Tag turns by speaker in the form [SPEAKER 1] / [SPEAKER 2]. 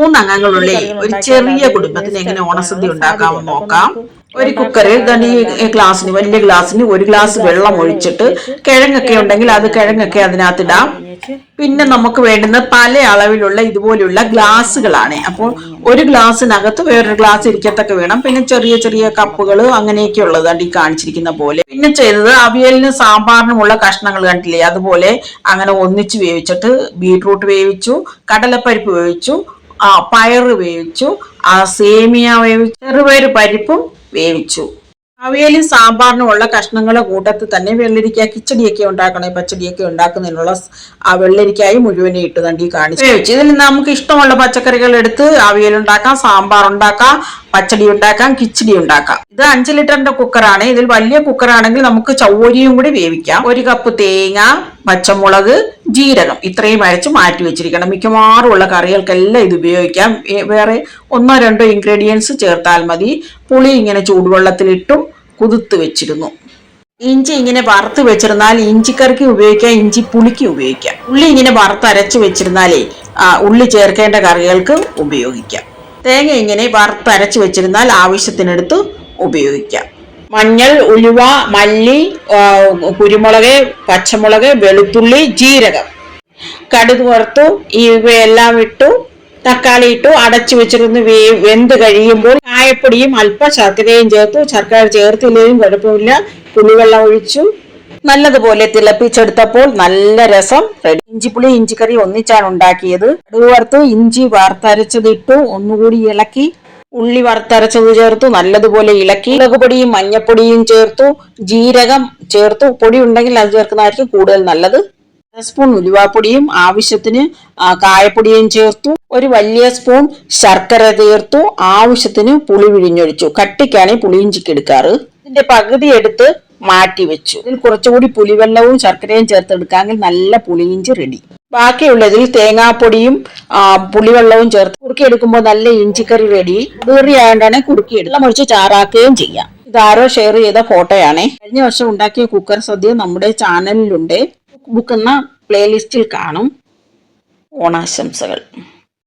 [SPEAKER 1] 3 അംഗങ്ങളുള്ള ഒരു ചെറിയ കുടുംബത്തിന് എങ്ങനെ ഓണസദ്യ ഉണ്ടാക്കാമെന്ന് നോക്കാം. ഒരു കുക്കറിൽ ഈ ഗ്ലാസ്സിന്, വലിയ ഗ്ലാസ്സിന് 1 ഗ്ലാസ് വെള്ളം ഒഴിച്ചിട്ട് കിഴങ്ങൊക്കെ ഉണ്ടെങ്കിൽ അത് കിഴങ്ങൊക്കെ അതിനകത്തിടാം. പിന്നെ നമുക്ക് വേണ്ടുന്ന പല അളവിലുള്ള ഇതുപോലുള്ള ഗ്ലാസ്സുകളാണ്. അപ്പോൾ ഒരു ഗ്ലാസ്സിനകത്ത് വേറൊരു ഗ്ലാസ് ഇരിക്കത്തക്ക വേണം. പിന്നെ ചെറിയ ചെറിയ കപ്പുകൾ അങ്ങനെയൊക്കെ ഉള്ളതാണ് ഈ കാണിച്ചിരിക്കുന്ന പോലെ. പിന്നെ ചെയ്തത് അവിയലിനും സാമ്പാറിനുമുള്ള കഷ്ണങ്ങൾ കണ്ടില്ലേ, അതുപോലെ അങ്ങനെ ഒന്നിച്ച് വേവിച്ചിട്ട് ബീട്രൂട്ട് വേവിച്ചു, കടലപ്പരിപ്പ് വേവിച്ചു, പയറ് വേവിച്ചു, സേമിയ വേവിച്ചു, ചെറുപയർ പരിപ്പും വേവിച്ചു. അവിയലും സാമ്പാറിനുമുള്ള കഷ്ണങ്ങളെ കൂട്ടത്തിൽ തന്നെ വെള്ളരിക്ക കിച്ചടിയൊക്കെ ഉണ്ടാക്കണേ, പച്ചടിയൊക്കെ ഉണ്ടാക്കുന്നതിനുള്ള വെള്ളരിക്കായി മുഴുവനെ ഇട്ട് തണ്ടി കാണിച്ചു വേവിച്ചു. ഇതിൽ നമുക്ക് ഇഷ്ടമുള്ള പച്ചക്കറികൾ എടുത്ത് അവിയലുണ്ടാക്കാം, സാമ്പാർ ഉണ്ടാക്കാം, പച്ചടി ഉണ്ടാക്കാം, കിച്ചടി ഉണ്ടാക്കാം. ഇത് 5 ലിറ്ററിന്റെ കുക്കറാണ്. ഇതിൽ വലിയ കുക്കറാണെങ്കിൽ നമുക്ക് ചൗവരിയും കൂടി വേവിക്കാം. 1 കപ്പ് തേങ്ങ, പച്ചമുളക്, ജീരകം ഇത്രയും അരച്ച് മാറ്റി വെച്ചിരിക്കണം. മിക്കവാറും ഉള്ള കറികൾക്കെല്ലാം ഇത് ഉപയോഗിക്കാം. വേറെ 1-2 ഇൻഗ്രീഡിയൻസ് ചേർത്താൽ മതി. പുളി ഇങ്ങനെ ചൂടുവെള്ളത്തിലിട്ടും കുതിർത്ത് വെച്ചിരുന്നു. ഇഞ്ചി ഇങ്ങനെ വറുത്ത് വെച്ചിരുന്നാൽ ഇഞ്ചിക്കറിക്ക് ഉപയോഗിക്കാം, ഇഞ്ചി പുളിക്ക് ഉപയോഗിക്കാം. ഉള്ളി ഇങ്ങനെ വറുത്തരച്ച് വെച്ചിരുന്നാലേ ഉള്ളി ചേർക്കേണ്ട കറികൾക്ക് ഉപയോഗിക്കാം. തേങ്ങ ഇങ്ങനെ വറുത്തരച്ച് വെച്ചിരുന്നാൽ ആവശ്യത്തിനെടുത്ത് ഉപയോഗിക്കാം. മഞ്ഞൾ, ഉലുവ, മല്ലി, കുരുമുളക്, പച്ചമുളക്, വെളുത്തുള്ളി, ജീരകം, കടുക് വറുത്തു, ഇവയെല്ലാം ഇട്ടു, തക്കാളി ഇട്ടു, അടച്ചു വെച്ചിരുന്ന് വെന്ത് കഴിയുമ്പോൾ കായപ്പൊടിയും അല്പം ശർക്കരയും ചേർത്തു. ശർക്കര ചേർത്തില്ലെങ്കിലും കുഴപ്പമില്ല. പുളിവെള്ളം ഒഴിച്ചു നല്ലതുപോലെ തിളപ്പിച്ചെടുത്തപ്പോൾ നല്ല രസം റെഡി. ഇഞ്ചിപ്പുളി ഇഞ്ചിക്കറി ഒന്നിച്ചാണ് ഉണ്ടാക്കിയത്. കടുക് വറുത്തു, ഇഞ്ചി വറുത്തരച്ചതിട്ടു, ഒന്നുകൂടി ഇളക്കി, ഉള്ളി വറുത്തരച്ചത് ചേർത്തു, നല്ലതുപോലെ ഇളക്കി, മുളകുപൊടിയും മഞ്ഞപ്പൊടിയും ചേർത്തു, ജീരകം ചേർത്തു. പൊടി ഉണ്ടെങ്കിൽ അത് ചേർക്കുന്നതായിരിക്കും കൂടുതൽ നല്ലത്. 1 സ്പൂൺ ഉലുവാപ്പൊടിയും ആവശ്യത്തിന് കായപ്പൊടിയും ചേർത്തു. 1 വലിയ സ്പൂൺ ശർക്കര ചേർത്തു. ആവശ്യത്തിന് പുളി പിഴിഞ്ഞൊഴിച്ചു. കട്ടിക്കാണ് പുളിയിഞ്ചിക്ക് എടുക്കാറ്. ഇതിന്റെ പകുതി എടുത്ത് മാറ്റി വെച്ചു. ഇതിൽ കുറച്ചുകൂടി പുളിവെള്ളവും ശർക്കരയും ചേർത്തെടുക്കാമെങ്കിൽ നല്ല പുളിയിഞ്ചി റെഡി. ബാക്കിയുള്ളതിൽ തേങ്ങാപ്പൊടിയും പുളിവെള്ളവും ചേർത്ത് കുറുക്കിയെടുക്കുമ്പോൾ നല്ല ഇഞ്ചിക്കറി റെഡി. ആയതുകൊണ്ടാണ് കുറുക്കിയെടുത്ത് മുറിച്ച് ചാറാക്കുകയും ചെയ്യാം. ഇതാരോ ഷെയർ ചെയ്ത ഫോട്ടോയാണേ. കഴിഞ്ഞ വർഷം ഉണ്ടാക്കിയ കുക്കർ സദ്യ നമ്മുടെ ചാനലിലുണ്ട്. ബുക്ക് എന്ന പ്ലേലിസ്റ്റിൽ കാണും. ഓണാശംസകൾ.